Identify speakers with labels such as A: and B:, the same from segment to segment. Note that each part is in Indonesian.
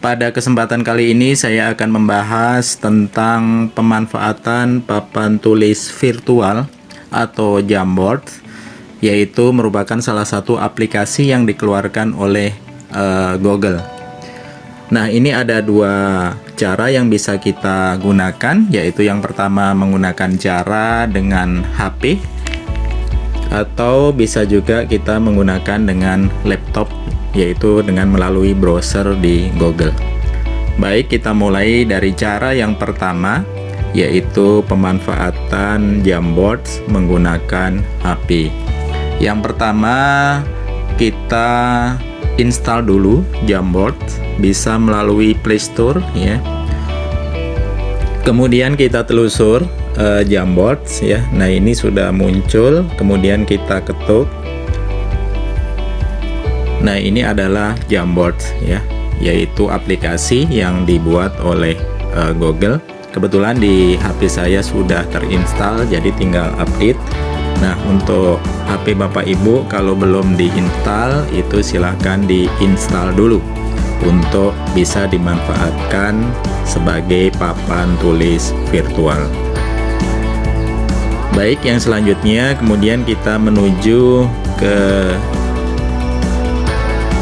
A: Pada kesempatan kali ini saya akan membahas tentang pemanfaatan papan tulis virtual atau Jamboard, yaitu merupakan salah satu aplikasi yang dikeluarkan oleh Google. Nah, ini ada dua cara yang bisa kita gunakan, yaitu yang pertama menggunakan cara dengan HP, atau bisa juga kita menggunakan dengan laptop, yaitu dengan melalui browser di Google. Baik, kita mulai dari cara yang pertama, yaitu pemanfaatan Jamboard menggunakan HP. Yang pertama, kita install dulu Jamboard, bisa melalui Play Store ya. Kemudian kita telusur Jamboard ya. Nah, ini sudah muncul, kemudian kita ketuk. Nah, ini adalah Jamboard ya, yaitu aplikasi yang dibuat oleh Google. Kebetulan di HP saya sudah terinstall, jadi tinggal update. Nah, untuk HP Bapak Ibu kalau belum diinstal, itu silahkan diinstal dulu untuk bisa dimanfaatkan sebagai papan tulis virtual. Baik, yang selanjutnya kemudian kita menuju ke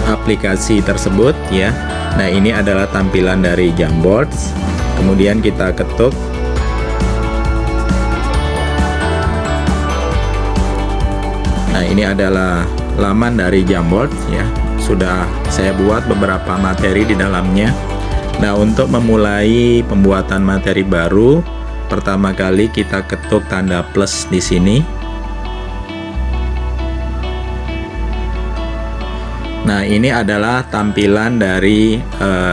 A: aplikasi tersebut ya. Nah, ini adalah tampilan dari Jamboard. Kemudian kita ketuk. Nah, ini adalah laman dari Jamboard ya. Sudah saya buat beberapa materi di dalamnya. Nah, untuk memulai pembuatan materi baru, pertama kali kita ketuk tanda plus di sini. Nah, ini adalah tampilan dari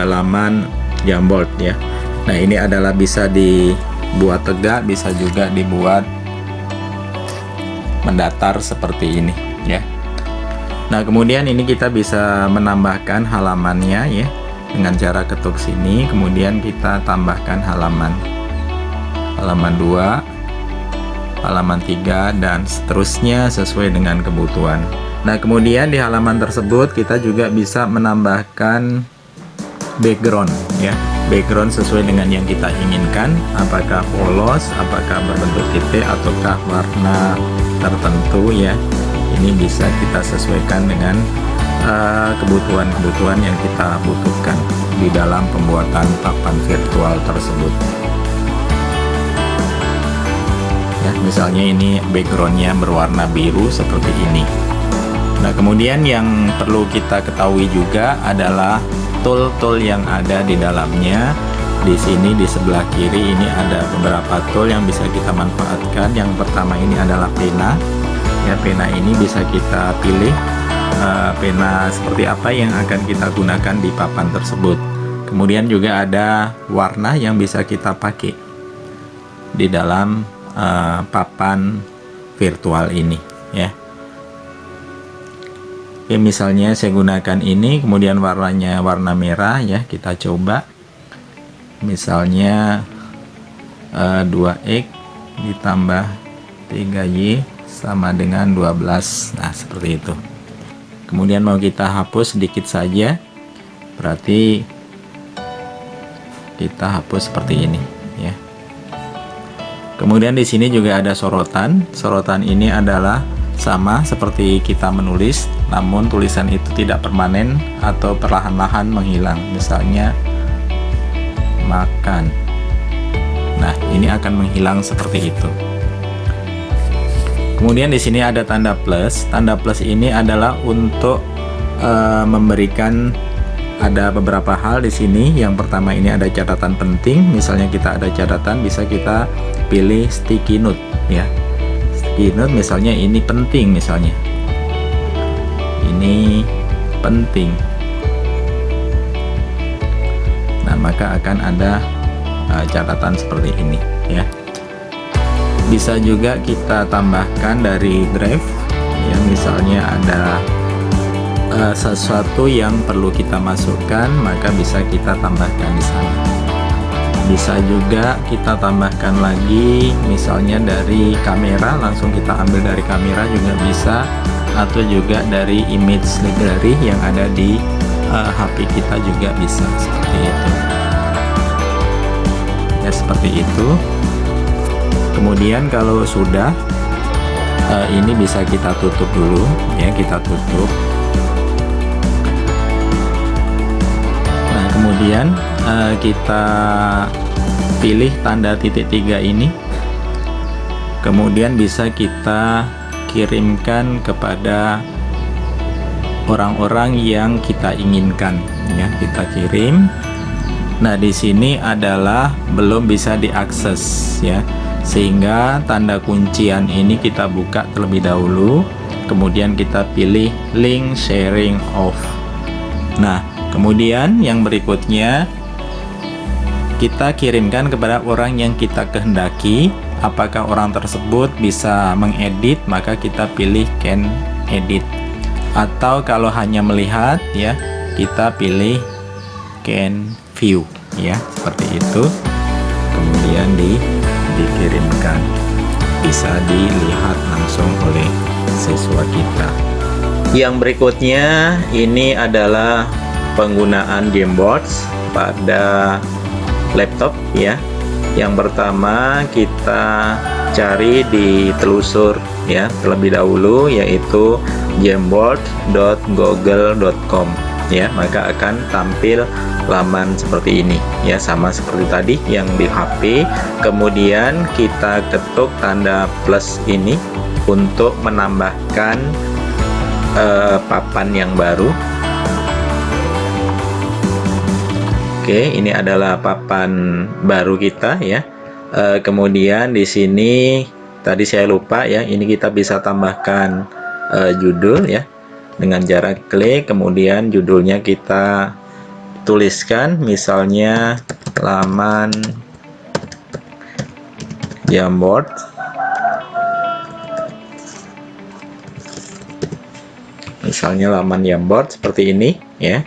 A: laman Jamboard ya. Nah, ini adalah bisa dibuat tegak, bisa juga dibuat mendatar seperti ini ya. Nah, kemudian ini kita bisa menambahkan halamannya ya dengan cara ketuk sini, kemudian kita tambahkan halaman 2, halaman 3 dan seterusnya sesuai dengan kebutuhan. Nah, kemudian di halaman tersebut kita juga bisa menambahkan background ya. Background sesuai dengan yang kita inginkan, apakah polos, apakah berbentuk titik, ataukah warna tertentu ya. Ini bisa kita sesuaikan dengan kebutuhan-kebutuhan yang kita butuhkan di dalam pembuatan papan virtual tersebut. Ya, misalnya ini backgroundnya berwarna biru seperti ini. Nah, kemudian yang perlu kita ketahui juga adalah tool-tool yang ada di dalamnya. Di sini di sebelah kiri ini ada beberapa tool yang bisa kita manfaatkan. Yang pertama ini adalah pena. Ya, pena ini bisa kita pilih pena seperti apa yang akan kita gunakan di papan tersebut. Kemudian juga ada warna yang bisa kita pakai di dalam papan virtual ini ya. Oke, misalnya saya gunakan ini, kemudian warnanya warna merah ya, kita coba. Misalnya 2x ditambah 3y sama dengan 12. Nah, seperti itu. Kemudian mau kita hapus sedikit saja, berarti kita hapus seperti ini ya. Kemudian di sini juga ada sorotan. Sorotan ini adalah sama seperti kita menulis, namun tulisan itu tidak permanen atau perlahan-lahan menghilang. Misalnya makan. Nah, ini akan menghilang seperti itu. Kemudian di sini ada tanda plus. Tanda plus ini adalah untuk memberikan ada beberapa hal di sini. Yang pertama ini ada catatan penting. Misalnya kita ada catatan, bisa kita pilih sticky note ya. Sticky note misalnya ini penting, misalnya ini penting. Nah, maka akan ada catatan seperti ini ya. Bisa juga kita tambahkan dari drive ya, misalnya ada sesuatu yang perlu kita masukkan, maka bisa kita tambahkan di sana. Bisa juga kita tambahkan lagi, misalnya dari kamera, langsung kita ambil dari kamera juga bisa, atau juga dari image library yang ada di HP kita juga bisa seperti itu ya, seperti itu. Kemudian kalau sudah ini bisa kita tutup dulu ya, kita tutup. Nah kemudian kita pilih tanda titik 3 ini, kemudian bisa kita kirimkan kepada orang-orang yang kita inginkan ya, kita kirim. Nah di sini adalah belum bisa diakses ya, sehingga tanda kuncian ini kita buka terlebih dahulu, kemudian kita pilih link sharing off. Nah kemudian yang berikutnya kita kirimkan kepada orang yang kita kehendaki. Apakah orang tersebut bisa mengedit, maka kita pilih can edit, atau kalau hanya melihat ya, kita pilih can view ya, seperti itu. Kemudian dikirimkan, bisa dilihat langsung oleh siswa kita. Yang berikutnya ini adalah penggunaan Jamboards pada laptop ya. Yang pertama kita cari di telusur ya terlebih dahulu, yaitu jamboard.google.com ya, maka akan tampil laman seperti ini ya, sama seperti tadi yang di HP. Kemudian kita ketuk tanda plus ini untuk menambahkan papan yang baru. Oke, ini adalah papan baru kita ya. Kemudian di sini tadi saya lupa ya, ini kita bisa tambahkan judul ya dengan jarak klik. Kemudian judulnya kita tuliskan, misalnya laman Jamboard. Misalnya laman Jamboard seperti ini ya.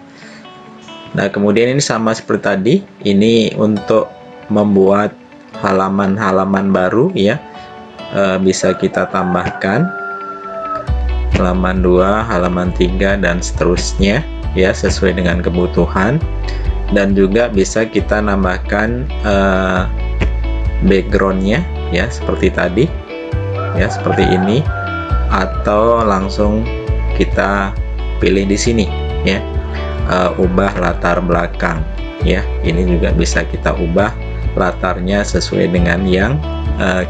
A: Nah kemudian ini sama seperti tadi, ini untuk membuat halaman-halaman baru ya, bisa kita tambahkan halaman 2, halaman 3 dan seterusnya ya, sesuai dengan kebutuhan. Dan juga bisa kita nambahkan backgroundnya ya, seperti tadi ya, seperti ini, atau langsung kita pilih di sini ya, ubah latar belakang ya. Ini juga bisa kita ubah latarnya sesuai dengan yang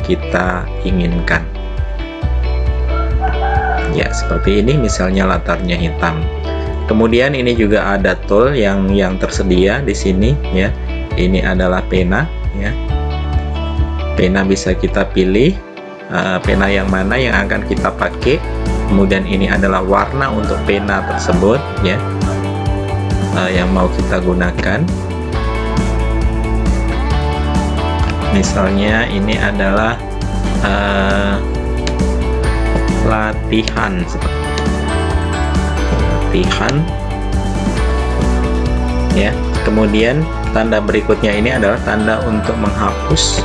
A: kita inginkan ya, seperti ini misalnya latarnya hitam. Kemudian ini juga ada tool yang tersedia di sini ya. Ini adalah pena ya, pena bisa kita pilih pena yang mana yang akan kita pakai. Kemudian ini adalah warna untuk pena tersebut ya, yang mau kita gunakan. Misalnya ini adalah latihan, seperti latihan ya. Kemudian tanda berikutnya ini adalah tanda untuk menghapus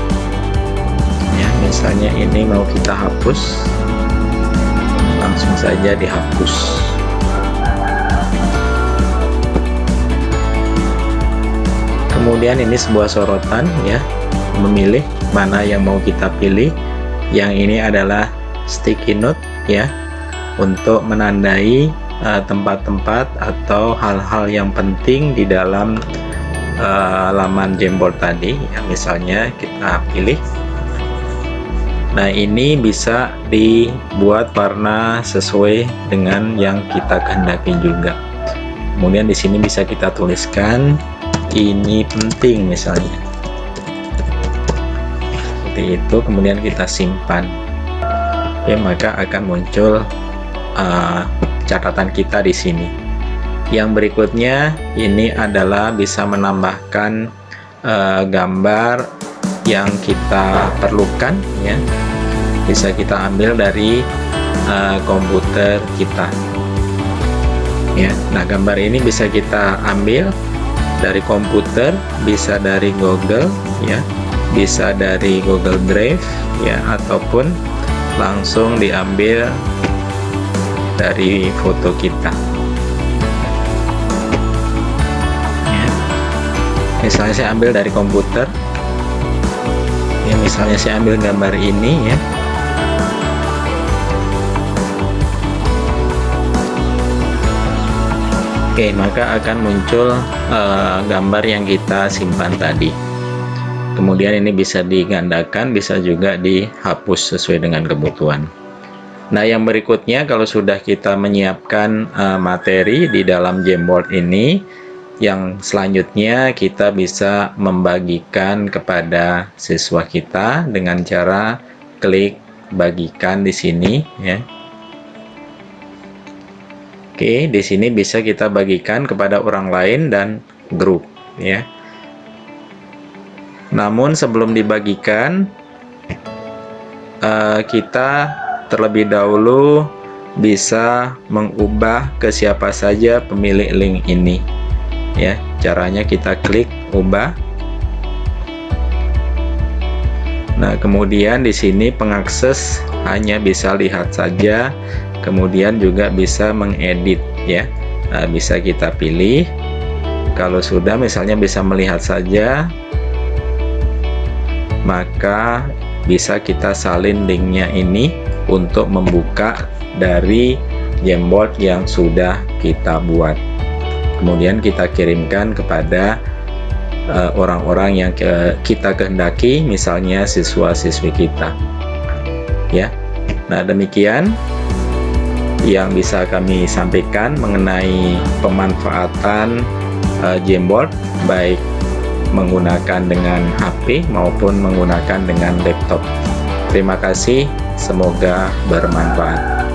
A: ya. Misalnya ini mau kita hapus, langsung saja dihapus. Kemudian ini sebuah sorotan ya, memilih mana yang mau kita pilih. Yang ini adalah sticky note ya, untuk menandai tempat-tempat atau hal-hal yang penting di dalam laman Jamboard tadi ya. Misalnya kita pilih. Nah ini bisa dibuat warna sesuai dengan yang kita kehendaki juga. Kemudian di sini bisa kita tuliskan ini penting misalnya, seperti itu. Kemudian kita simpan ya, maka akan muncul catatan kita di sini. Yang berikutnya ini adalah bisa menambahkan gambar yang kita perlukan ya, bisa kita ambil dari komputer kita ya. Nah gambar ini bisa kita ambil dari komputer, bisa dari Google ya, bisa dari Google Drive ya, ataupun langsung diambil dari foto kita. Misalnya saya ambil dari komputer ya, misalnya saya ambil gambar ini ya. Oke, maka akan muncul gambar yang kita simpan tadi. Kemudian ini bisa digandakan, bisa juga dihapus sesuai dengan kebutuhan. Nah, yang berikutnya kalau sudah kita menyiapkan materi di dalam Jamboard ini, yang selanjutnya kita bisa membagikan kepada siswa kita dengan cara klik bagikan di sini ya. Oke, di sini bisa kita bagikan kepada orang lain dan grup ya. Namun sebelum dibagikan, kita terlebih dahulu bisa mengubah ke siapa saja pemilik link ini ya. Caranya kita klik ubah. Nah, kemudian di sini pengakses hanya bisa lihat saja, kemudian juga bisa mengedit ya. Nah, bisa kita pilih. Kalau sudah misalnya bisa melihat saja, maka bisa kita salin linknya ini untuk membuka dari Jamboard yang sudah kita buat. Kemudian kita kirimkan kepada orang-orang yang kita kehendaki, misalnya siswa-siswi kita ya. Nah, demikian yang bisa kami sampaikan mengenai pemanfaatan Jamboard, baik menggunakan dengan HP maupun menggunakan dengan laptop. Terima kasih, semoga bermanfaat.